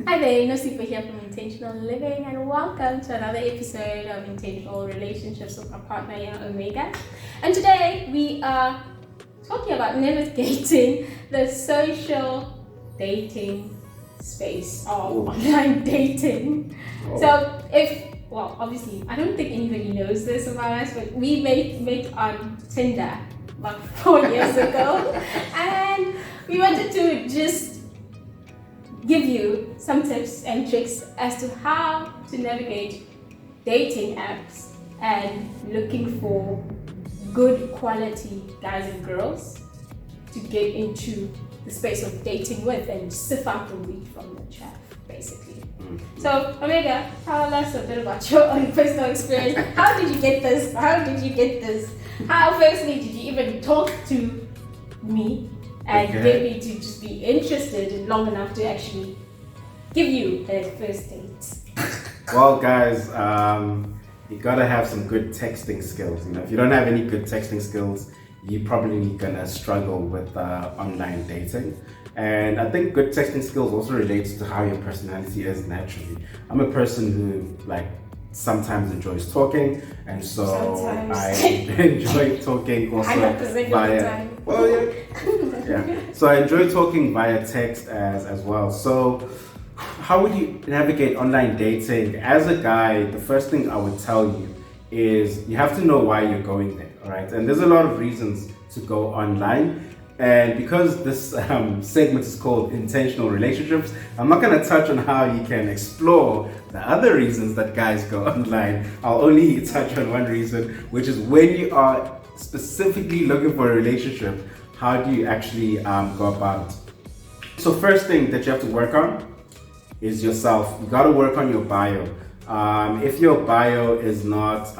Hi there, Nosipa here from Intentional Living, and welcome to another episode of Intentional Relationships with my partner, Omega. And today we are talking about navigating the social dating space of online dating. So, obviously, I don't think anybody knows this about us, but we met on Tinder about 4 years ago, and we wanted to just give you some tips and tricks as to how to navigate dating apps and looking for good quality guys and girls to get into the space of dating with and sift out the wheat from the chaff, basically. So, Omega, tell us a bit about your own personal experience. How did you get this? How firstly did you even talk to me and get me to just be interested long enough to actually give you a first date? Well, guys, you gotta have some good texting skills. If you don't have any good texting skills, you're probably gonna struggle with online dating. And I think good texting skills also relates to how your personality is naturally. I'm a person who sometimes enjoys talking, and so I enjoy talking also via. Well, yeah. So I enjoy talking via text as well. So how would you navigate online dating? As a guy, the first thing I would tell you is you have to know why you're going there. All right, and there's a lot of reasons to go online. And because this segment is called Intentional Relationships, I'm not going to touch on how you can explore the other reasons that guys go online. I'll only touch on one reason, which is when you are specifically looking for a relationship, how do you actually go about it? So first thing that you have to work on is yourself. You got to work on your bio. If your bio is not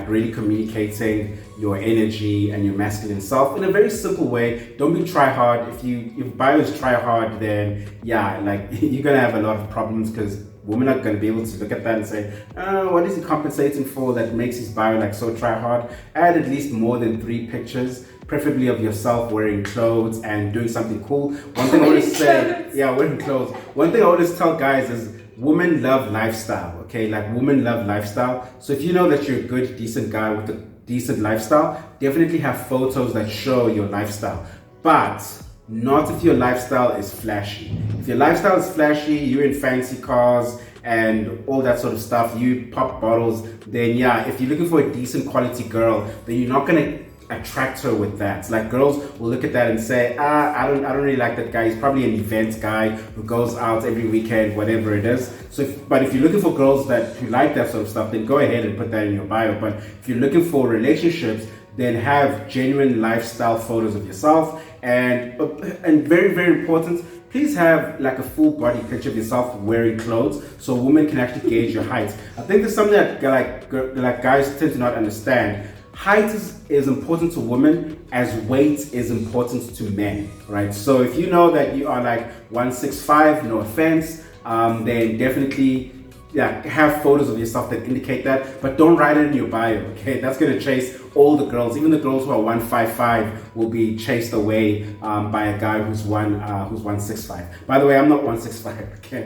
really communicating your energy and your masculine self in a very simple way, don't be try hard. If bio is try hard, then you're gonna have a lot of problems because women are gonna be able to look at that and say, what is he compensating for that makes his bio so try hard? Add at least more than 3 pictures, preferably of yourself wearing clothes and doing something cool. One thing I always say, wearing clothes. One thing I always tell guys is women love lifestyle, okay? Women love lifestyle. So if you know that you're a good, decent guy with a decent lifestyle, definitely have photos that show your lifestyle. But not if your lifestyle is flashy. If your lifestyle is flashy, you're in fancy cars and all that sort of stuff, you pop bottles, then if you're looking for a decent quality girl, then you're not gonna attract her with that. Girls will look at that and say, I don't really like that guy. He's probably an event guy who goes out every weekend, whatever it is. But if you're looking for girls who like that sort of stuff, then go ahead and put that in your bio. But if you're looking for relationships, then have genuine lifestyle photos of yourself, and very, very important, please have a full body picture of yourself wearing clothes so women can actually gauge your height. I think there's something that guys tend to not understand. Height is important to women as weight is important to men, right? So if you know that you are 165, no offense, then definitely have photos of yourself that indicate that, but don't write it in your bio, okay? That's gonna chase all the girls. Even the girls who are 155 will be chased away by a guy who's 165. By the way, I'm not 165, okay?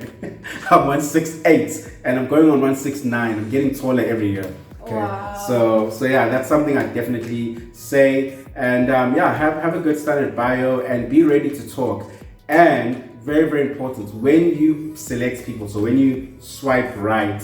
I'm 168, and I'm going on 169. I'm getting taller every year. Okay. Wow. So that's something I definitely say. And have a good standard bio and be ready to talk. And very, very important, when you select people, so when you swipe right,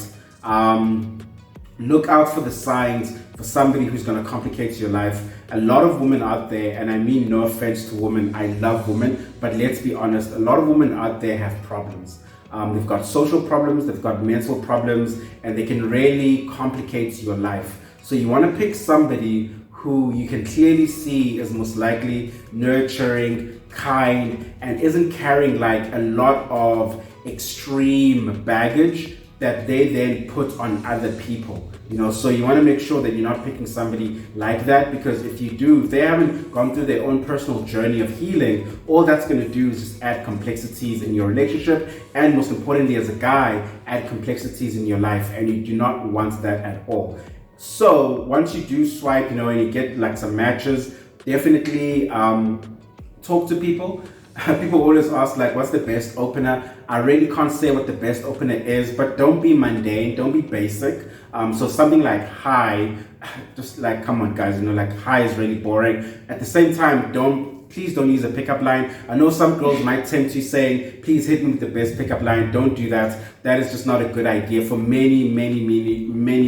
look out for the signs for somebody who's going to complicate your life. A lot of women out there, and I mean no offense to women, I love women, but let's be honest, a lot of women out there have problems. They've got social problems, they've got mental problems, and they can really complicate your life. So you want to pick somebody who you can clearly see is most likely nurturing, kind, and isn't carrying a lot of extreme baggage that they then put on other people. So you want to make sure that you're not picking somebody like that, because if you do, if they haven't gone through their own personal journey of healing, all that's going to do is just add complexities in your relationship, and most importantly, as a guy, add complexities in your life, and you do not want that at all. So once you do swipe, and you get some matches, definitely talk to people. People always ask what's the best opener? I really can't say what the best opener is, but don't be mundane, don't be basic. So something like hi, just like, come on guys, like hi is really boring. At the same time, please don't use a pickup line. I know some girls might tempt you saying, please hit me with the best pickup line. Don't do that. That is just not a good idea for many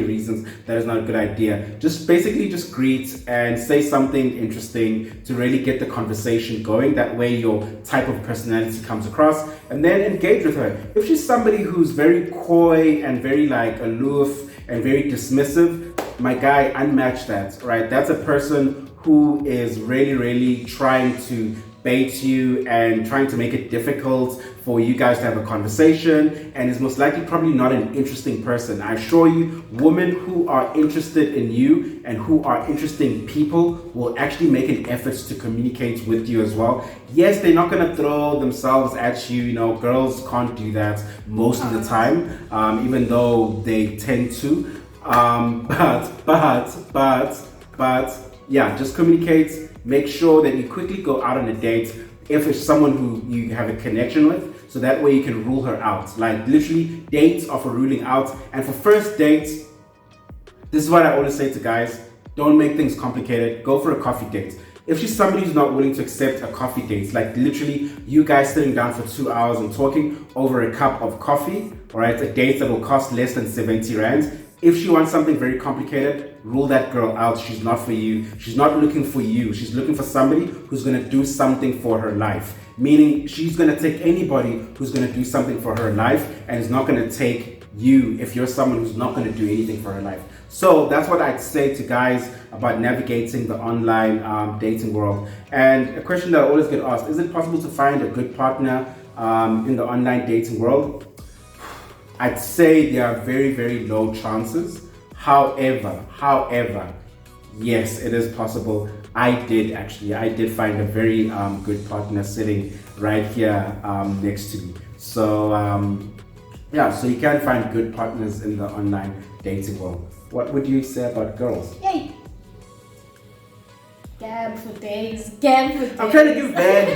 reasons. That is not a good idea. Just basically just greet and say something interesting to really get the conversation going. That way your type of personality comes across, and then engage with her. If she's somebody who's very coy and very like aloof and very dismissive, my guy, unmatch that, right? That's a person who is really trying to bait you and trying to make it difficult for you guys to have a conversation, and is most likely probably not an interesting person. I assure you, women who are interested in you and who are interesting people will actually make an effort to communicate with you as well. Yes, they're not going to throw themselves at you. Girls can't do that most of the time, even though they tend to. But yeah, just communicate. Make sure that you quickly go out on a date if it's someone who you have a connection with, so that way you can rule her out. Like literally, dates are for ruling out. And for first dates, this is what I always say to guys: don't make things complicated. Go for a coffee date. If she's somebody who's not willing to accept a coffee date, like literally you guys sitting down for 2 hours and talking over a cup of coffee, all right, a date that will cost less than 70 Rand. If she wants something very complicated, rule that girl out. She's not for you. She's not looking for you. She's looking for somebody who's going to do something for her life. Meaning she's going to take anybody who's going to do something for her life, and is not going to take you if you're someone who's not going to do anything for her life. So that's what I'd say to guys about navigating the online dating world. And a question that I always get asked: is it possible to find a good partner in the online dating world? I'd say there are very low chances. However, yes, it is possible. I did find a very good partner sitting right here next to me. So yeah, so you can find good partners in the online dating world. What would you say about girls? Yay! Gab for days, gab for days. I'm trying to give bad.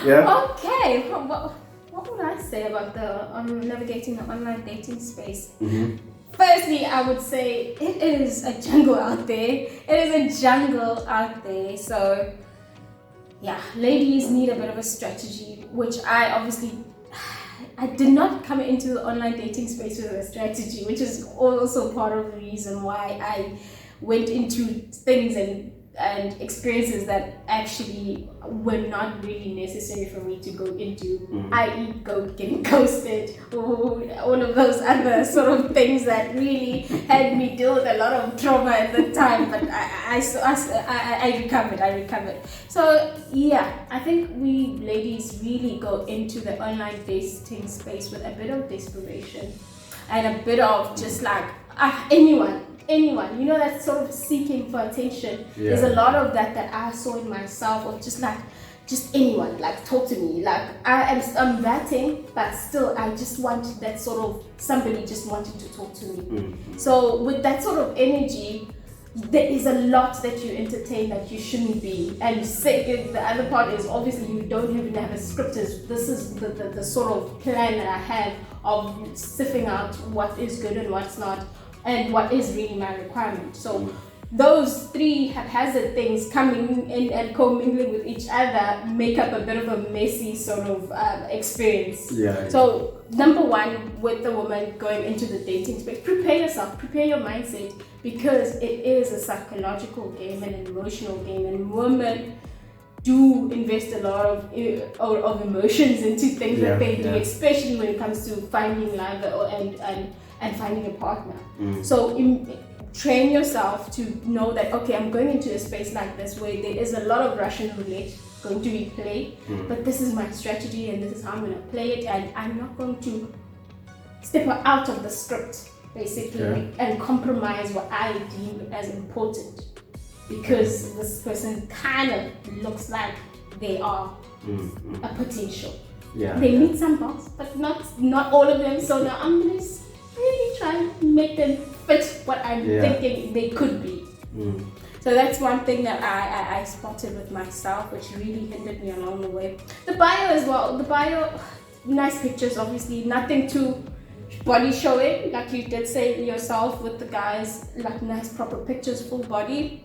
Yeah. Okay. What would I say about the navigating the online dating space? Mm-hmm. Firstly, I would say it is a jungle out there. So, yeah, ladies need a bit of a strategy, which I did not come into the online dating space with a strategy, which is also part of the reason why I went into things and experiences that actually were not really necessary for me to go into, i.e. getting ghosted, or all of those other sort of things that really had me deal with a lot of trauma at the time. But I recovered. So yeah, I think we ladies really go into the online dating space with a bit of desperation and a bit of just like anyone, that sort of seeking for attention. Yeah. There's a lot of that I saw in myself, of just anyone, like talk to me. Like I'm vetting, but still I just want that sort of somebody just wanting to talk to me. Mm-hmm. So with that sort of energy, there is a lot that you entertain that you shouldn't be. And the other part is obviously you don't even have a script. This is the sort of plan that I have of sifting out what is good and what's not, and what is really my requirement. So those three haphazard things coming in and commingling with each other make up a bit of a messy sort of experience. Yeah. So number one, with the woman going into the dating space, prepare yourself, prepare your mindset, because it is a psychological game and an emotional game, and women do invest a lot of emotions into things that they do, especially when it comes to finding love and finding a partner. So train yourself to know that, okay, I'm going into a space like this where there is a lot of Russian roulette going to be played, but this is my strategy and this is how I'm going to play it, and I'm not going to step out of the script basically and compromise what I deem as important, because this person kind of looks like they are a potential. They meet some bugs, but not all of them. So now I'm going to really try and make them fit what I'm thinking they could be. So that's one thing that I spotted with myself, which really hindered me along the way. The bio as well. The bio, nice pictures, obviously, nothing too body showing, like you did say yourself with the guys, like nice proper pictures, full body.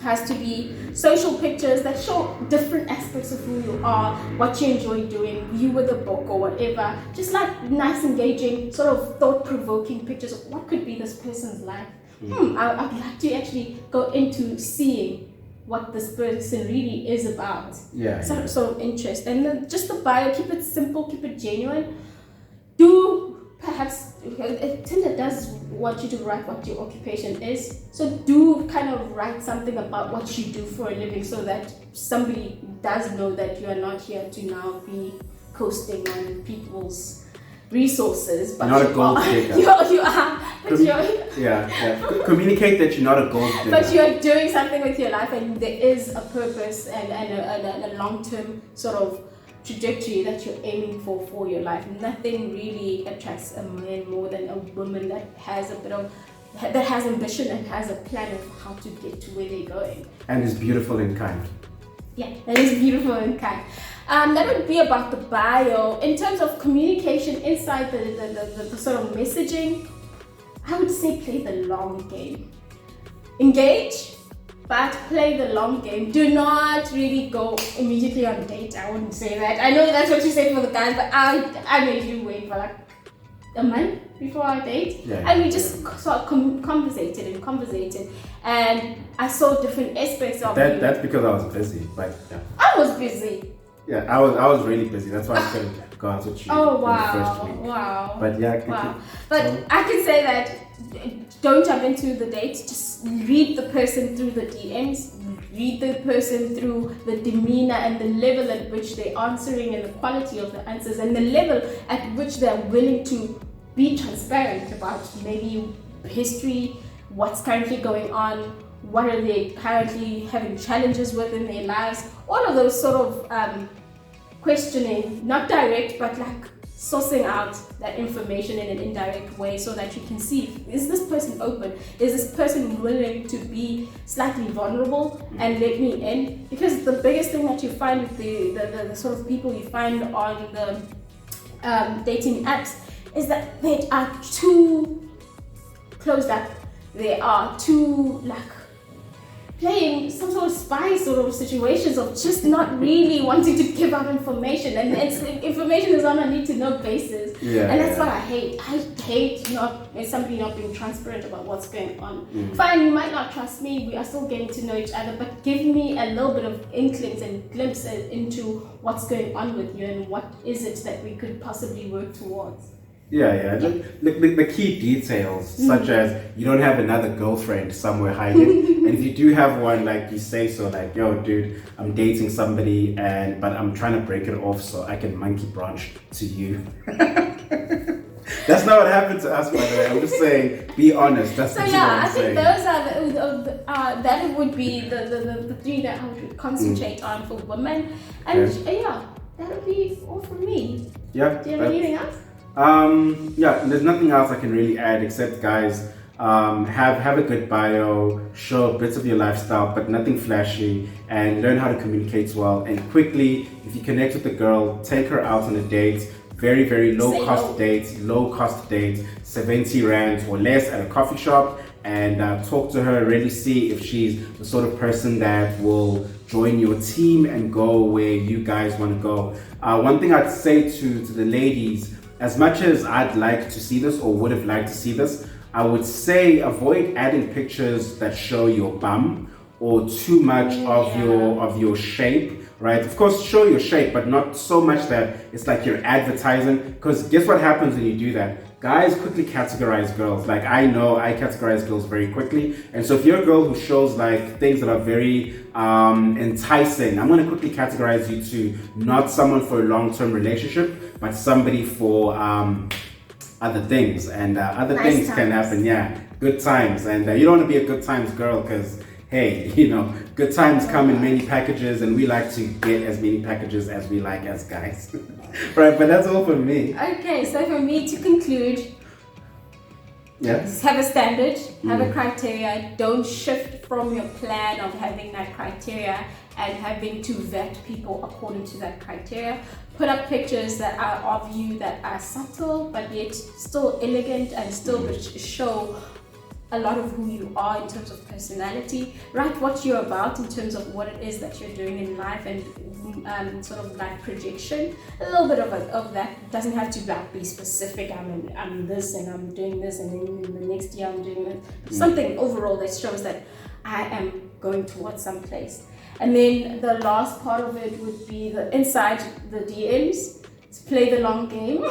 Has to be social pictures that show different aspects of who you are, what you enjoy doing, you with a book or whatever. Just like nice, engaging, sort of thought-provoking pictures of what could be this person's life. I'd like to actually go into seeing what this person really is about. Sort of interest. And then just the bio, keep it simple, keep it genuine. Perhaps Tinder does want you to write what your occupation is, so do kind of write something about what you do for a living, so that somebody does know that you are not here to now be coasting on people's resources. But not a gold digger. You are. But Communicate that you're not a gold digger. But you're doing something with your life, and there is a purpose and a long-term sort of trajectory that you're aiming for your life. Nothing really attracts a man more than a woman that has ambition and has a plan of how to get to where they're going. And is beautiful and kind. Yeah, that is beautiful and kind. That would be about the bio. In terms of communication inside the sort of messaging, I would say play the long game. Engage, but play the long game. Do not really go immediately on a date. I wouldn't say that. I know that's what you said for the guys, but I made you wait for like a month before our date. And we just sort of conversated. And I saw different aspects of that. That's because I was busy. But yeah. I was busy. Yeah, I was really busy. That's why I couldn't go out with you. Oh in the first week. Wow. But yeah. Wow. But I can say that don't jump into the date. Just read the person through the DMs. Read the person through the demeanor and the level at which they're answering, and the quality of the answers, and the level at which they're willing to be transparent about maybe history, what's currently going on, what are they currently having challenges with in their lives. All of those sort of questioning, not direct, but like sourcing out that information in an indirect way, so that you can see, is this person open? Is this person willing to be slightly vulnerable and let me in? Because the biggest thing that you find with the sort of people you find on the dating apps is that they are too closed up. They are too like playing some sort of spy sort of situations of just not really wanting to give out information, and information is on a need to know basis. And that's what I hate. I hate somebody not being transparent about what's going on. Fine, you might not trust me, we are still getting to know each other, but give me a little bit of inklings and glimpses into what's going on with you and what is it that we could possibly work towards. The key details, such as you don't have another girlfriend somewhere hiding, and if you do have one, like you say so, like, yo, dude, I'm dating somebody, but I'm trying to break it off so I can monkey branch to you. That's not what happened to us, by the way. I'm just saying, be honest. That's so what yeah, I'm saying. Those are that would be the three that I would concentrate on for women, and that would be all for me. Do you have anything else? There's nothing else I can really add except, guys, have a good bio, show bits of your lifestyle, but nothing flashy, and learn how to communicate well. And quickly, if you connect with the girl, take her out on a date. Very, very low cost dates, 70 rands or less at a coffee shop, and talk to her, really see if she's the sort of person that will join your team and go where you guys want to go. One thing I'd say to the ladies, as much as I'd like to see this or would have liked to see this, I would say avoid adding pictures that show your bum or too much of your shape, right? Of course, show your shape, but not so much that it's like you're advertising. Because guess what happens when you do that? Guys quickly categorize girls. Like, I know I categorize girls very quickly. And so if you're a girl who shows like things that are very enticing, I'm going to quickly categorize you to not someone for a long-term relationship, but somebody for other things. And other nice things times can happen. Good times. And you don't want to be a good times girl, because hey, good times come in many packages, and we like to get as many packages as we like as guys. Right, but that's all for me. Okay, so for me, to conclude, Yes. Have a standard, have a criteria. Don't shift from your plan of having that criteria and having to vet people according to that criteria. Put up pictures that are of you that are subtle but yet still elegant and still show a lot of who you are in terms of personality. Write what you're about in terms of what it is that you're doing in life and sort of like projection. A little bit of that. It doesn't have to like be specific. I'm this and I'm doing this and then in the next year I'm doing this. Something overall that shows that I am going towards some place. And then the last part of it would be the inside the DMs. To play the long game.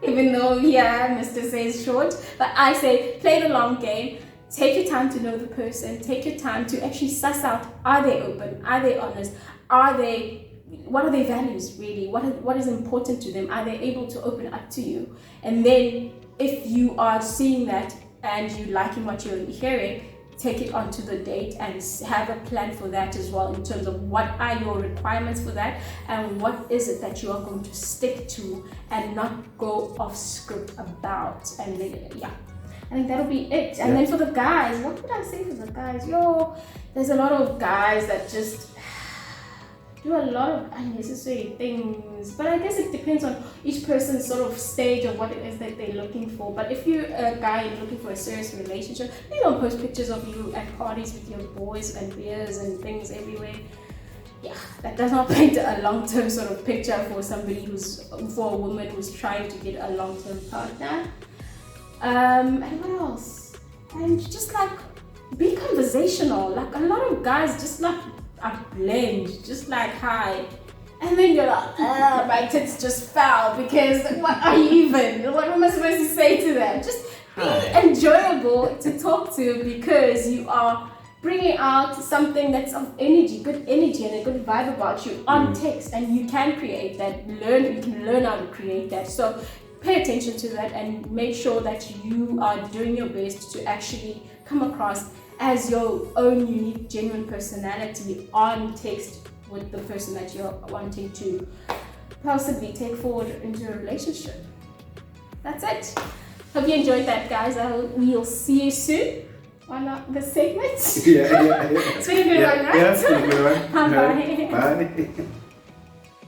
Even though, yeah, Mr. says short, but I say play the long game. Take your time to know the person. Take your time to actually suss out, are they open? Are they honest? What are their values really? What is important to them? Are they able to open up to you? And then if you are seeing that and you liking what you're hearing, take it onto the date and have a plan for that as well in terms of what are your requirements for that and what is it that you are going to stick to and not go off script about. And then, yeah, I think that'll be it. And then for the guys, what would I say for the guys? There's a lot of guys that just do a lot of unnecessary things, but I guess it depends on each person's sort of stage of what it is that they're looking for. But if you're a guy and looking for a serious relationship, you don't post pictures of you at parties with your boys and beers and things everywhere. Yeah, that does not paint a long-term sort of picture for for a woman who's trying to get a long-term partner. And what else? And just like be conversational. Like a lot of guys just like are bland, just like hi, and then you're like, my tits just fell because what are you even? What am I supposed to say to them? Just be enjoyable to talk to because you are bringing out something that's of energy, good energy, and a good vibe about you on text, and you can create that. You can learn how to create that. So pay attention to that and make sure that you are doing your best to actually come across as your own unique, genuine personality on text with the person that you're wanting to possibly take forward into a relationship. That's it. Hope you enjoyed that, guys. We'll see you soon on the segment. Yeah. It's been a good one, right? Yeah, it's been a good one. Bye. Bye.